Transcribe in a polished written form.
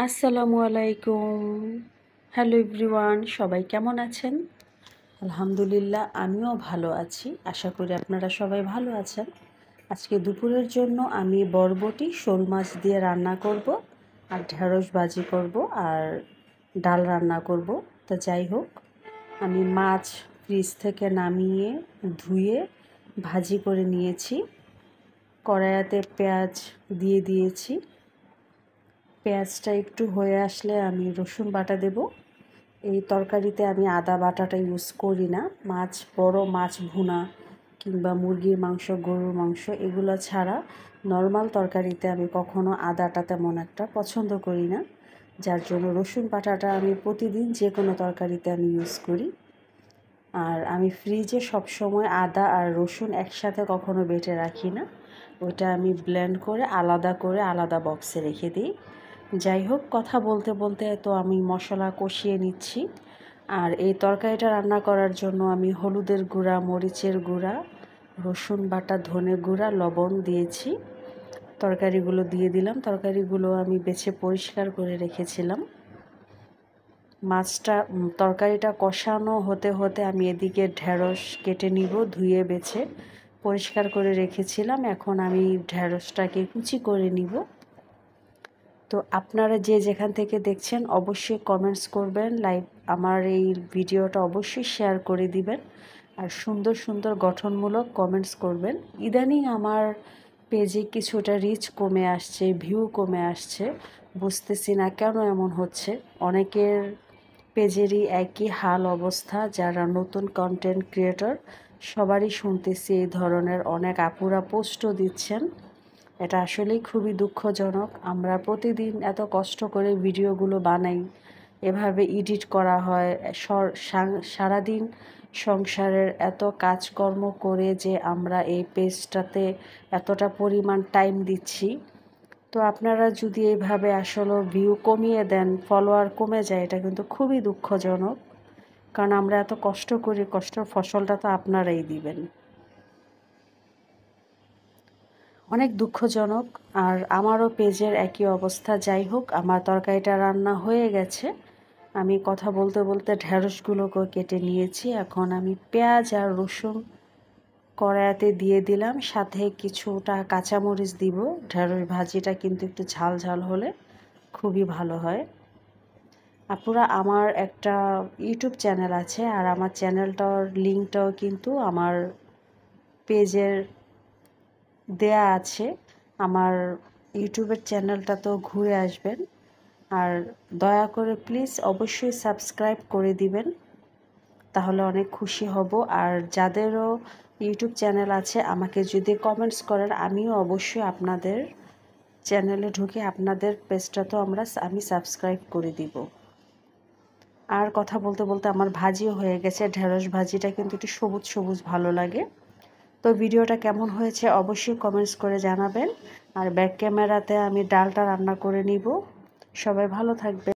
আসসালামু আলাইকুম। Hello everyone, সবাই কেমন আছেন? আলহামদুলিল্লাহ, আমিও ভালো আছি। আশা করি আপনারা সবাই ভালো আছেন। আজকে দুপুরের জন্য আমি বরবটি শোল মাছ দিয়ে রান্না করব, আর ঢেঁড়স ভাজি করব, আর ডাল রান্না করব। তো যাই হোক, আমি মাছ ফ্রিজ থেকে নামিয়ে ধুয়ে ভাজি করে নিয়েছি। কড়াইতে পেঁয়াজ দিয়ে দিয়েছি। পেঁয়াজটা একটু হয়ে আসলে আমি রসুন বাটা দেব। এই তরকারিতে আমি আদা বাটাটা ইউজ করি না। বড় মাছ ভুনা কিংবা মুরগির মাংস, গরুর মাংস এগুলো ছাড়া নর্মাল তরকারিতে আমি কখনো আদাটা তেমন একটা পছন্দ করি না, যার জন্য রসুন বাটাটা আমি প্রতিদিন যে কোনো তরকারিতে আমি ইউজ করি। আর আমি ফ্রিজে সবসময় আদা আর রসুন একসাথে কখনো বেটে রাখি না, ওইটা আমি ব্লেন্ড করে আলাদা বক্সে রেখে দিই। যাই হোক, কথা বলতে বলতে তো আমি মশলা কষিয়ে নিচ্ছি। আর এই তরকারিটা রান্না করার জন্য আমি হলুদের গুঁড়া, মরিচের গুঁড়া, রসুন বাটা, ধনে গুঁড়া, লবণ দিয়েছি। তরকারিগুলো দিয়ে দিলাম। তরকারিগুলো আমি বেছে পরিষ্কার করে রেখেছিলাম। তরকারিটা কষানো হতে হতে আমি এদিকে ঢেঁড়স কেটে নিব, ধুয়ে বেছে পরিষ্কার করে রেখেছিলাম। এখন আমি ঢেঁড়সটাকে কুচি করে নিব। তো আপনারা যে যেখান থেকে দেখছেন অবশ্যই কমেন্টস করবেন, আমার এই ভিডিওটা অবশ্যই শেয়ার করে দিবেন, আর সুন্দর সুন্দর গঠনমূলক কমেন্টস করবেন। ইদানিং আমার পেজে কিছুটা রিচ কমে আসছে, ভিউ কমে আসছে, বুঝতেছি না কেন এমন হচ্ছে। অনেকের পেজেরই একই হাল অবস্থা, যারা নতুন কন্টেন্ট ক্রিয়েটর সবারই শুনতেছি এই ধরনের। অনেক আপুরা পোস্টও দিচ্ছেন। এটা আসলেই খুবই দুঃখজনক। আমরা প্রতিদিন এত কষ্ট করে ভিডিওগুলো বানাই, এভাবে এডিট করা হয়, সারাদিন সংসারের এত কাজকর্ম করে যে আমরা এই পেজটাতে এতটা পরিমাণ টাইম দিচ্ছি। তো আপনারা যদি এইভাবে আসলে ভিউ কমিয়ে দেন, ফলোয়ার কমে যায়, এটা কিন্তু খুবই দুঃখজনক। কারণ আমরা এত কষ্ট করি, কষ্টের ফসলটা তো আপনারাই দিবেন। অনেক দুঃখজনক। আর আমারও পেজের একই অবস্থা। যাই হোক, আমার তরকারিটা রান্না হয়ে গেছে। আমি কথা বলতে বলতে ঢেঁড়সগুলোকে কেটে নিয়েছি। এখন আমি পেঁয়াজ আর রসুন কড়াইতে দিয়ে দিলাম, সাথে কিছুটা কাঁচামরিচ দিব। ঢেঁড়স ভাজিটা কিন্তু একটু ঝাল ঝাল হলে খুবই ভালো হয়। আপুরা, আমার একটা ইউটিউব চ্যানেল আছে, আর আমার চ্যানেলটার লিঙ্কটাও কিন্তু আমার পেজের দেয়া আছে। আমার ইউটিউবের চ্যানেলটা তো ঘুরে আসবেন, আর দয়া করে প্লিজ অবশ্যই সাবস্ক্রাইব করে দিবেন, তাহলে অনেক খুশি হব। আর যাদেরও ইউটিউব চ্যানেল আছে আমাকে যদি কমেন্টস করেন, আমিও অবশ্যই আপনাদের চ্যানেলে ঢুকে আপনাদের পেজটা তো আমি সাবস্ক্রাইব করে দিব। আর কথা বলতে বলতে আমার ভাজিও হয়ে গেছে। ঢেঁড়স ভাজিটা কিন্তু একটু সবুজ সবুজ ভালো লাগে। তো ভিডিওটা কেমন হয়েছে অবশ্যই কমেন্টস করে জানাবেন। আর ব্যাক ক্যামেরাতে আমি ডালটা রান্না করে নিব। সবাই ভালো থাকবেন।